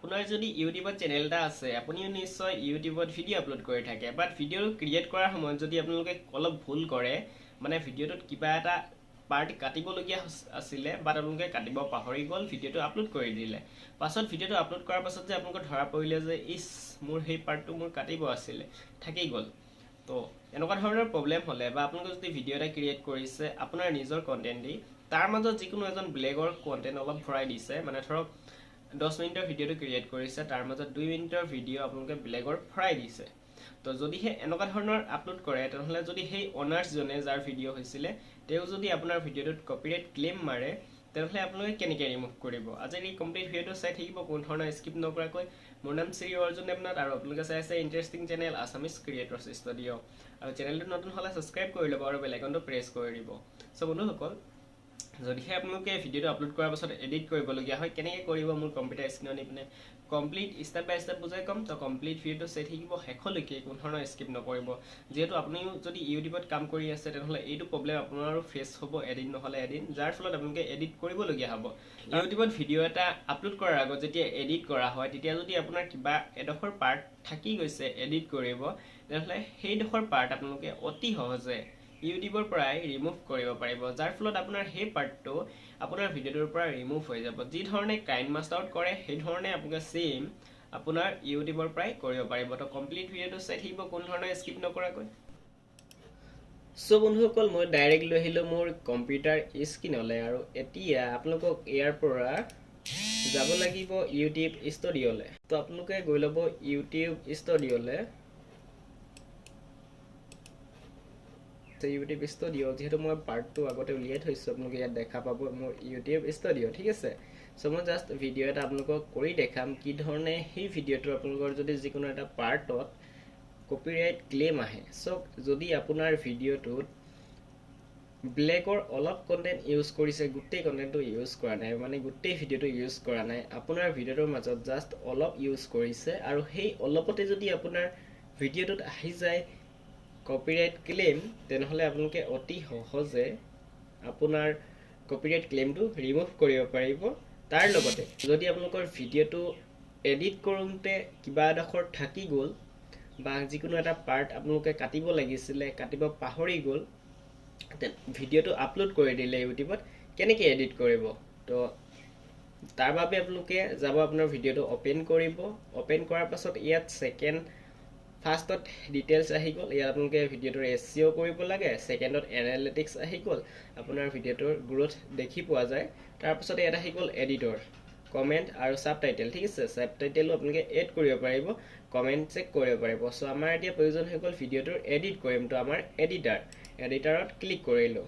আপোনাৰ যদি ইউটিউবত চেনেল এটা আছে আপুনি নিশ্চয় ইউটিউবত ভিডিঅ' আপলোড কৰি থাকে বাট ভিডিঅ' ক্ৰিয়েট কৰাৰ সময়ত যদি আপোনালোকে অলপ ভুল কৰে মানে ভিডিঅ'টোত কিবা এটা পাৰ্ট কাটিবলগীয়া আছিলে বাট আপোনালোকে কাটিব পাহৰি গ'ল ভিডিঅ'টো আপলোড কৰি দিলে পাছত ভিডিঅ'টো আপলোড কৰাৰ পাছত যে আপোনালোকৰ ধৰা পৰিলে যে ইছ মোৰ সেই পাৰ্টটো মোৰ কাটিব আছিলে থাকি গ'ল তো এনেকুৱা ধৰণৰ প্ৰব্লেম হ'লে বা আপোনালোকে যদি ভিডিঅ' এটা ক্ৰিয়েট কৰিছে আপোনাৰ নিজৰ কণ্টেণ্ট দি তাৰ মাজত যিকোনো এজন বেলেগৰ কণ্টেণ্ট অলপ ভৰাই দিছে মানে ধৰক 10 মিনিটৰ ভিডিঅ'টো ক্ৰিয়েট কৰিছে তাৰ মাজত 2 মিনিটৰ ভিডিঅ' আপোনালোকে বেলেগৰ ভৰাই দিছে তো যদিহে এনেকুৱা ধৰণৰ আপলোড কৰে তেনেহ'লে যদি সেই অনাৰ্ছজনে যাৰ ভিডিঅ' হৈছিলে তেওঁ যদি আপোনাৰ ভিডিঅ'টোত কপিৰাইট ক্লেইম মাৰে তেনেহ'লে আপোনালোকে কেনেকৈ ৰিমুভ কৰিব আজিৰ এই কমপ্লিট ভিডিঅ'টো চাই থাকিব কোনো ধৰণৰ স্কিপ নকৰাকৈ মোৰ নাম শ্ৰী arjundevnath আৰু আপোনালোকে চাই আছে interesting channel Assamese creators studio' আৰু চেনেলটো নতুন হ'লে ছাবস্ক্ৰাইব কৰি ল'ব আৰু বেল আইকনটো প্ৰেছ কৰি দিব চ' বন্ধুসকল যদিহে আপোনালোকে ভিডিঅ'টো আপলোড কৰাৰ পাছত এডিট কৰিবলগীয়া হয় কেনেকৈ কৰিব মোৰ কম্পিউটাৰ স্ক্ৰীনত নি পিনে কমপ্লিট ষ্টেপ বাই ষ্টেপ বুজাই ক'ম তো কমপ্লিট ভিডিঅ'টো চাই থাকিব শেষলৈকে কোনো ধৰণৰ স্কিপ নকৰিব যিহেতু আপুনিও যদি ইউটিউবত কাম কৰি আছে তেনেহ'লে এইটো প্ৰব্লেম আপোনাৰো ফেচ হ'ব এদিন নহ'লে এদিন যাৰ ফলত আপোনালোকে এডিট কৰিবলগীয়া হ'ব ইউটিউবত ভিডিঅ' এটা আপলোড কৰাৰ আগত যেতিয়া এডিট কৰা হয় তেতিয়া যদি আপোনাৰ কিবা এডোখৰ পাৰ্ট থাকি গৈছে এডিট কৰিব তেনেহ'লে সেইডোখৰ পাৰ্ট আপোনালোকে অতি সহজে ইউটিউবৰ পৰাই ৰিমুভ কৰিব পাৰিব যাৰ ফলত আপোনাৰ সেই পাৰ্টটো আপোনাৰ ভিডিঅ'টোৰ পৰা ৰিমুভ হৈ যাব যি ধৰণে কাইন মাষ্টাৰত কৰে সেই ধৰণে আপোনালোকে সেম আপোনাৰ ইউটিউবৰ পৰাই কৰিব পাৰিব তো কমপ্লিট ভিডিঅ'টো চাই থাকিব কোনো ধৰণৰ স্কিপ নকৰাকৈ চ' বন্ধুসকল মই ডাইৰেক্ট লৈ আহিলোঁ মোৰ কম্পিউটাৰ স্ক্ৰীনলৈ আৰু এতিয়া আপোনালোকক ইয়াৰ পৰা যাব লাগিব ইউটিউব ষ্টুডিঅ'লৈ তো আপোনালোকে গৈ ল'ব ইউটিউব ষ্টুডিঅ'লৈ ইউটিউব ষ্টুডিঅ' যিহেতু মই পাৰ্টটো আগতে উলিয়াই থৈছোঁ আপোনালোকে ইয়াত দেখা পাব মোৰ ইউটিউব ষ্টুডিঅ' ঠিক আছে চ' মই জাষ্ট ভিডিঅ' এটা আপোনালোকক কৰি দেখাম কি ধৰণে সেই ভিডিঅ'টো আপোনালোকৰ যদি যিকোনো এটা পাৰ্টত কপিৰাইট ক্লেইম আহে চ' যদি আপোনাৰ ভিডিঅ'টোত ব্লেকৰ অলপ কণ্টেণ্ট ইউজ কৰিছে গোটেই কণ্টেণ্টটো ইউজ কৰা নাই মানে গোটেই ভিডিঅ'টো ইউজ কৰা নাই আপোনাৰ ভিডিঅ'টোৰ মাজত জাষ্ট অলপ ইউজ কৰিছে আৰু সেই অলপতে যদি আপোনাৰ ভিডিঅ'টোত আহি যায় কপিৰাইট ক্লেইম তেনেহ'লে আপোনালোকে অতি সহজে আপোনাৰ কপিৰাইট ক্লেইমটো ৰিমুভ কৰিব পাৰিব তাৰ লগতে যদি আপোনালোকৰ ভিডিঅ'টো এডিট কৰোঁতে কিবা এডোখৰ থাকি গ'ল বা যিকোনো এটা পাৰ্ট আপোনালোকে কাটিব লাগিছিলে কাটিব পাহৰি গ'ল ভিডিঅ'টো আপলোড কৰি দিলে ইউটিউবত কেনেকৈ এডিট কৰিব তো তাৰ বাবে আপোনালোকে যাব আপোনাৰ ভিডিঅ'টো অপেন কৰিব অপেন কৰাৰ পাছত ইয়াত ছেকেণ্ড ফাৰ্ষ্টত ডিটেইলছ আহি গ'ল ইয়াত আপোনালোকে ভিডিঅ'টোৰ SEO কৰিব লাগে ছেকেণ্ডত এনালিটিক্স আহি গ'ল আপোনাৰ ভিডিঅ'টোৰ গ্ৰোথ দেখি পোৱা যায় তাৰপিছত ইয়াত আহি গ'ল এডিটৰ কমেণ্ট আৰু ছাবটাইটেল ঠিক আছে ছাবটাইটেলো আপোনালোকে এড কৰিব পাৰিব কমেণ্ট চেক কৰিব পাৰিব চ' আমাৰ এতিয়া প্ৰয়োজন হৈ গ'ল ভিডিঅ'টোৰ এডিট কৰিম তো আমাৰ এডিটাৰত ক্লিক কৰিলোঁ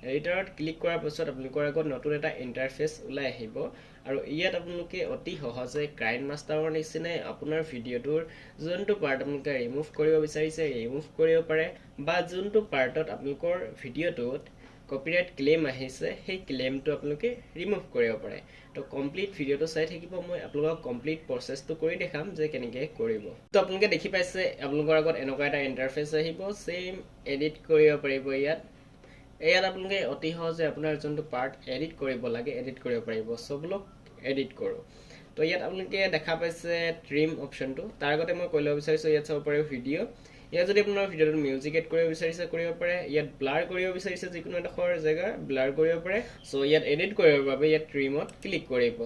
এডিটাৰত ক্লিক কৰাৰ পাছত আপোনালোকৰ আগত নতুন এটা ইণ্টাৰফেচ ওলাই আহিব আৰু ইয়াত আপোনালোকে অতি সহজে কাইন মাষ্টাৰৰ নিচিনাই আপোনাৰ ভিডিঅ'টোৰ যোনটো পাৰ্ট আপোনালোকে ৰিমুভ কৰিব বিচাৰিছে ৰিমুভ কৰিব পাৰে বা যোনটো পাৰ্টত আপোনালোকৰ ভিডিঅ'টোত কপিৰাইট ক্লেইম আহিছে সেই ক্লেইমটো আপোনালোকে ৰিমুভ কৰিব পাৰে তো কমপ্লিট ভিডিঅ'টো চাই থাকিব মই আপোনালোকক কমপ্লিট প্ৰচেছটো কৰি দেখাম যে কেনেকৈ কৰিব তো আপোনালোকে দেখি পাইছে আপোনালোকৰ আগত এনেকুৱা এটা ইণ্টাৰফেচ আহিব ছেইম এডিট কৰিব পাৰিব ইয়াত আপোনালোকে অতি সহজে আপোনাৰ যোনটো পাৰ্ট এডিট কৰিব লাগে এডিট কৰিব পাৰিব চবলক এডিট কৰোঁ তো ইয়াত আপোনালোকে দেখা পাইছে ট্ৰিম অপশ্যনটো তাৰ আগতে মই কৈ ল'ব বিচাৰিছোঁ ইয়াত চাব পাৰিব ভিডিঅ' ইয়াত যদি আপোনাৰ ভিডিঅ'টো মিউজিক এড কৰিব বিচাৰিছে কৰিব পাৰে ইয়াত ব্লাৰ কৰিব বিচাৰিছে যিকোনো এডোখৰ জেগা ব্লাৰ কৰিব পাৰে চ' ইয়াত এডিট কৰিবৰ বাবে ইয়াত ট্ৰিমত ক্লিক কৰিব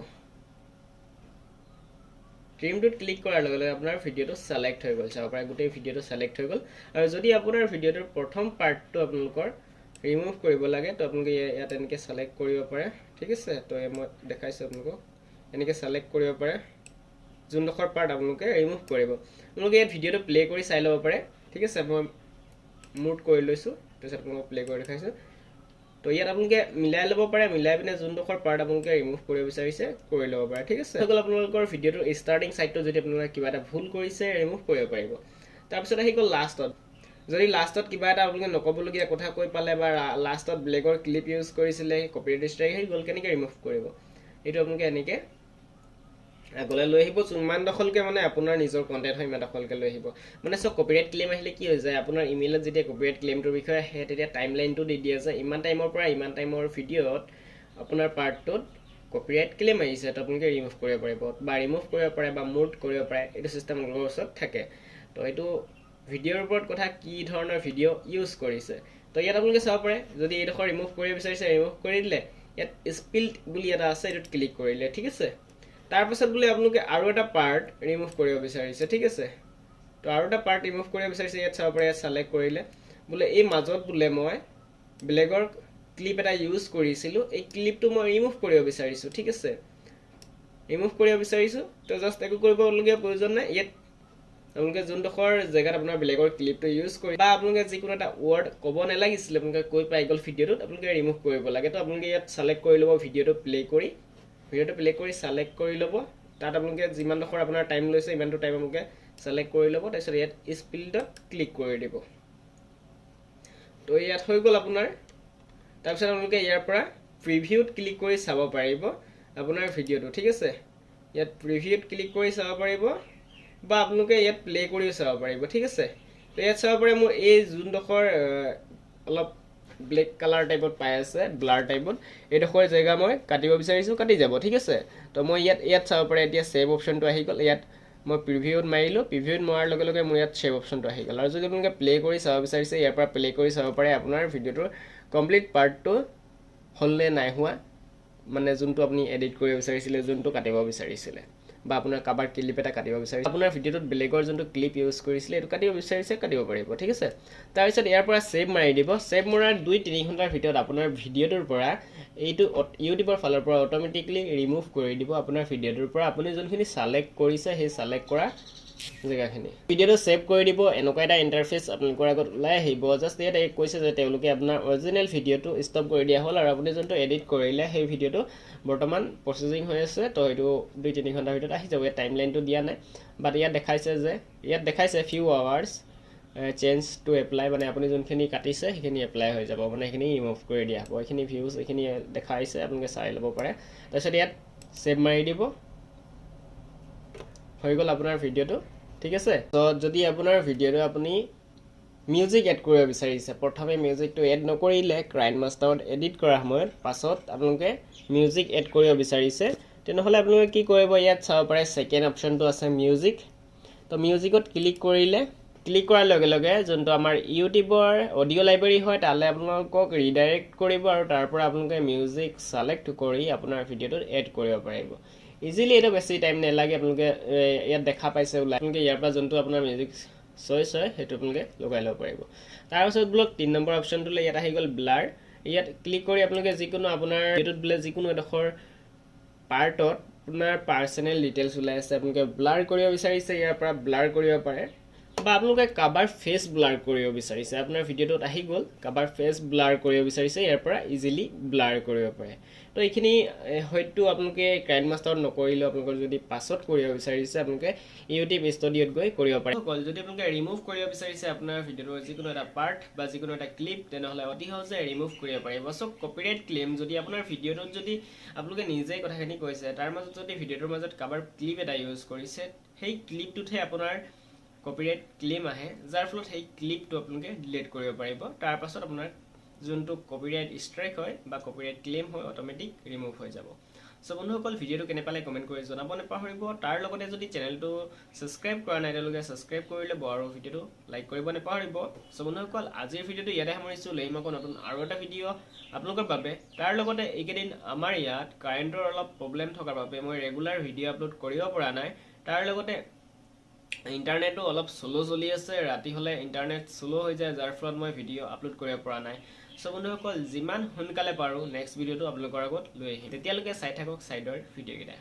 ট্ৰিমটোত ক্লিক কৰাৰ লগে লগে আপোনাৰ ভিডিঅ'টো ছিলেক্ট হৈ গ'ল চাব পাৰে গোটেই ভিডিঅ'টো ছিলেক্ট হৈ গ'ল আৰু যদি আপোনাৰ ভিডিঅ'টোৰ প্ৰথম পাৰ্টটো আপোনালোকৰ ৰিমুভ কৰিব লাগে তো আপোনালোকে ইয়াত এনেকৈ ছিলেক্ট কৰিব পাৰে ঠিক আছে তো মই দেখাইছোঁ আপোনালোকক এনেকৈ ছিলেক্ট কৰিব পাৰে যোনডোখৰ পাৰ্ট আপোনালোকে ৰিমুভ কৰিব আপোনালোকে ইয়াত ভিডিঅ'টো প্লে কৰি চাই ল'ব পাৰে ঠিক আছে মই মুড কৰি লৈছোঁ তাৰপিছত আপোনালোকক প্লে কৰি দেখাইছোঁ তো ইয়াত আপোনালোকে মিলাই ল'ব পাৰে মিলাই পিনে যোনডোখৰ পাৰ্ট আপোনালোকে ৰিমুভ কৰিব বিচাৰিছে কৰি ল'ব পাৰে ঠিক আছে হৈ গ'ল আপোনালোকৰ ভিডিঅ'টোৰ ষ্টাৰ্টিং ছাইডটো যদি আপোনালোকে কিবা এটা ভুল কৰিছে ৰিমুভ কৰিব পাৰিব তাৰপিছত আহি গ'ল লাষ্টত যদি লাষ্টত কিবা এটা আপোনালোকে নক'বলগীয়া কথা কৈ পালে বা লাষ্টত ব্লেকৰ ক্লিপ ইউজ কৰিছিলে কপিৰাইট ষ্ট্ৰাইক আহি গ'ল কেনেকৈ ৰিমুভ কৰিব এইটো আপোনালোকে এনেকৈ আগলৈ লৈ আহিব ইমান দখলকৈ মানে আপোনাৰ নিজৰ কণ্টেণ্ট হয় ইমান দখলকৈ লৈ আহিব মানে চব কপিৰাইট ক্লেইম আহিলে কি হৈ যায় আপোনাৰ ইমেইলত যেতিয়া কপিৰাইট ক্লেইমটোৰ বিষয়ে আহে তেতিয়া টাইম লাইনটো দি দিয়া যায় ইমান টাইমৰ পৰা ইমান টাইমৰ ভিডিঅ'ত আপোনাৰ পাৰ্টটোত কপিৰাইট ক্লেম আহিছে তো আপোনালোকে ৰিমুভ কৰিব পাৰিব বা ৰিমুভ কৰিব পাৰে বা মুট কৰিব পাৰে এইটো চিষ্টেম আপোনালোকৰ ওচৰত থাকে তো এইটো ভিডিঅ'ৰ ওপৰত কথা কি ধৰণৰ ভিডিঅ' ইউজ কৰিছে তো ইয়াত আপোনালোকে চাব পাৰে যদি এইডোখৰ ৰিমুভ কৰিব বিচাৰিছে ৰিমুভ কৰি দিলে ইয়াত স্পিল্ড বুলি এটা আছে এইটোত ক্লিক কৰিলে ঠিক আছে তাৰপিছত বোলে আপোনালোকে আৰু এটা পাৰ্ট ৰিমুভ কৰিব বিচাৰিছে ঠিক আছে তো আৰু এটা পাৰ্ট ৰিমুভ কৰিব বিচাৰিছে ইয়াত চাব পাৰে ইয়াত সিলেক্ট কৰিলে বোলে এই মাজত বোলে মই ব্লেগৰ ক্লিপ এটা ইউজ কৰিছিলো এই ক্লিপটো মই ৰিমুভ কৰিব বিচাৰিছো ঠিক আছে ৰিমুভ কৰিব বিচাৰিছো তো জাস্ট একো কৰিবলগীয়া প্ৰয়োজন নাই ইয়াত আপোনালোকে যোনডোখৰ জেগাত আপোনাৰ ব্লেগৰ ক্লিপটো ইউজ কৰি বা আপোনালোকে যিকোনো এটা ৱৰ্ড ক'ব নালাগিছিল আপোনালোকে কৈ পাই গ'ল ভিডিঅ'টোত আপোনালোকে ৰিমুভ কৰিব লাগে তো আপোনালোকে ইয়াত সিলেক্ট কৰি ল'ব ভিডিঅ'টো প্লে কৰি সিলেক্ট কৰি ল'ব তাত আপোনালোকে যিমানডোখৰ আপোনাৰ টাইম লৈছে ইমানটো টাইম আপোনালোকে সিলেক্ট কৰি ল'ব তাৰপিছত ইয়াত স্পিল্ডত ক্লিক কৰি দিব তো ইয়াত হৈ গ'ল আপোনাৰ তাৰপিছত আপোনালোকে ইয়াৰ পৰা প্ৰিভিউত ক্লিক কৰি চাব পাৰিব আপোনাৰ ভিডিঅ'টো ঠিক আছে ইয়াত প্ৰিভিউত ক্লিক কৰি চাব পাৰিব বা আপোনালোকে ইয়াত প্লে কৰি চাব পাৰিব ঠিক আছে তো ইয়াত চাব পাৰে মোৰ এই যোনডোখৰ অলপ ব্লেক কালাৰ টাইপত পাই আছে ব্লাৰ টাইপত এইডোখৰ জেগা মই কাটিব বিচাৰিছো কাটি যাব ঠিক আছে তো মই ইয়াত চাব পাৰে এতিয়া সেভ অপচনটো আহি গ'ল ইয়াত মই প্ৰিভিউত মাৰিলো প্ৰিভিউত মৰাৰ লগে লগে মোৰ ইয়াত সেভ অপচনটো আহি গ'ল আৰু যদি আপোনালোকে প্লে কৰি চাব বিচাৰিছে ইয়াৰ পৰা প্লে কৰি চাব পাৰে আপোনাৰ ভিডিঅ'টোৰ কমপ্লিট পাৰ্টটো হ'লনে নাই হোৱা মানে যোনটো আপুনি এডিট কৰিব বিচাৰিছিলে যোনটো কাটিব বিচাৰিছিলে বা আপোনাৰ কাবাৰ ক্লিপ এটা কাটিব বিচাৰিছে আপোনাৰ ভিডিঅ'টোত ব্লেগৰ যোনটো ক্লিপ ইউজ কৰিছিলে এইটো কাটিব বিচাৰিছে কাটিব পাৰিব ঠিক আছে তাৰপিছত ইয়াৰ পৰা সেভ মাৰি দিব সেভ মৰাৰ 2-3 ঘণ্টাৰ ভিতৰত আপোনাৰ ভিডিঅ'টোৰ পৰা এইটো ইউটিউবৰ ফালৰ পৰা অটোমেটিকলি ৰিমুভ কৰি দিব আপোনাৰ ভিডিঅ'টোৰ পৰা আপুনি যোনখিনি সিলেক্ট কৰিছে সেই সিলেক্ট কৰা জেগাখিনি ভিডিঅ'টো সেভ কৰি দিব এনেকুৱা এটা ইন্টাৰফেস আপোনালোকৰ আগত ওলাই আহিব জাস্ট ইয়াত কৈছে যে তেওঁলোকে আপোনাৰ অৰিজিনেল ভিডিঅ'টো ষ্টপ কৰি দিয়া হ'ল আৰু আপুনি যোনটো এডিট কৰিলে সেই ভিডিঅ'টো বৰ্তমান প্ৰসেসিং হৈ আছে তো এইটো 2-3 ঘণ্টাৰ ভিতৰত আহি যাব ইয়াত টাইমলাইনটো দিয়া নাই বাট ইয়াত দেখাইছে few hours change to apply মানে আপুনি যোনখিনি কাটিছে সেইখিনি এপ্লাই হৈ যাব মানে সেইখিনি ৰিমুভ কৰি দিয়া হ'ব এইখিনি ভিউজ এইখিনি দেখাইছে আপোনালোকে চাই ল'ব পাৰে তাৰপিছত ইয়াত সেভ মাৰি দিব হৈ গ'ল আপোনাৰ ভিডিঅ'টো ঠিক আছে তো যদি আপোনাৰ ভিডিঅ'টো আপুনি মিউজিক এড কৰিব বিচাৰিছে প্ৰথমে মিউজিকটো এড নকৰিলে কাইনমাষ্টাৰত এডিট কৰাৰ সময়ত পাছত আপোনালোকে মিউজিক এড কৰিব বিচাৰিছে তেনেহ'লে আপোনালোকে কি কৰিব ইয়াত চাব পাৰে সেকেন্ড অপচনটো আছে মিউজিক তো মিউজিকত ক্লিক কৰিলে ক্লিক কৰাৰ লগে লগে যোনটো আমাৰ ইউটিউবৰ অডিও লাইব্ৰেৰী হয় তালে আপোনালোকক ৰিডাইৰেক্ট কৰিব আৰু তাৰ পৰা আপোনালোকে মিউজিক সিলেক্ট কৰি আপোনাৰ ভিডিঅ'টোত এড কৰিব পাৰিব ইজিলি এটা বেছি টাইম নালাগে আপোনালোকে ইয়াত দেখা পাইছে ওলাই আপোনালোকে ইয়াৰ পৰা যোনটো আপোনাৰ মিউজিক চইচ হয় সেইটো আপোনালোকে লগাই ল'ব পাৰিব তাৰপিছত ব্লক 3 নম্বৰ অপচনটোলৈ ইয়াত আহি গ'ল ব্লাৰ ইয়াত ক্লিক কৰি আপোনালোকে যিকোনো আপোনাৰ ভিডিঅ'টোত বোলে যিকোনো এডোখৰ পাৰ্টত আপোনাৰ পাৰ্সোনেল ডিটেইলছ ওলাই আছে আপোনালোকে ব্লাৰ কৰিব বিচাৰিছে ইয়াৰ পৰা ব্লাৰ কৰিব পাৰে বা আপোনালোকে কাবাৰ ফেস ব্লাৰ কৰিব বিচাৰিছে আপোনাৰ ভিডিঅ'টোত আহি গ'ল কাবাৰ ফেস ব্লাৰ কৰিব বিচাৰিছে ইয়াৰ পৰা ইজিলি ব্লাৰ কৰিব পাৰে তো এইখিনি হয়তো আপোনালোকে কাইনমাষ্টাৰত নকৰিলে আপোনালোকৰ যদি পাছত কৰিব বিচাৰিছে আপোনালোকে ইউটিউব ষ্টুডিঅ'ত গৈ কৰিব পাৰে যদি আপোনালোকে ৰিমুভ কৰিব বিচাৰিছে আপোনাৰ ভিডিঅ'ৰ যিকোনো এটা পাৰ্ট বা যিকোনো এটা ক্লিপ তেনেহ'লে অতি সহজে ৰিমুভ কৰিব পাৰিব সো কপিৰাইট ক্লেম যদি আপোনাৰ ভিডিঅ'টোত যদি আপোনালোকে নিজেই কথাখিনি কৈছে তাৰ মাজত যদি ভিডিঅ'টোৰ মাজত কাবাৰ ক্লিপ এটা ইউজ কৰিছে সেই ক্লিপটোতহে আপোনাৰ কপিৰাইট ক্লেম আহে যাৰ ফলত সেই ক্লিপটো আপোনালোকে ডিলিট কৰিব পাৰিব তাৰ পাছত আপোনাৰ যোনটো কপিৰাইট ষ্ট্ৰাইক হয় বা কপিৰাইট ক্লেম হয় অটোমেটিক ৰিমুভ হৈ যাব সো বন্ধুসকল ভিডিঅ'টো কেনে পালে কমেন্ট কৰি জনাব নাপাহৰিব তাৰ লগতে যদি চেনেলটো সাবস্ক্ৰাইব কৰা নাই তেওঁলোকে সাবস্ক্ৰাইব কৰি ল'ব আৰু ভিডিঅ'টো লাইক কৰিব নাপাহৰিব সো বন্ধুসকল আজিৰ ভিডিঅ'টো ইয়াতে সামৰিছো লৈম আকৌ নতুন আৰু এটা ভিডিঅ' আপোনালোকৰ বাবে তাৰ লগতে এইকেইদিন আমাৰ ইয়াত কাৰেণ্টৰ অলপ প্ৰব্লেম থকাৰ বাবে মই ৰেগুলাৰ ভিডিঅ' আপলোড কৰিব পৰা নাই তাৰ লগতে ইন্টাৰনেটো অলপ স্লো চলি আছে ৰাতি হলে ইন্টাৰনেট স্লো হৈ যায় যাৰ ফলত মই ভিডিঅ' আপলোড কৰিব পৰা নাই সো বন্ধুসকল যিমান সোনকালে পাৰো নেক্সট ভিডিঅ'টো আপোনালোকৰ আগত লৈ আহিম তেতিয়ালৈকে চাই থাকক সাইডৰ ভিডিঅ'কেইটা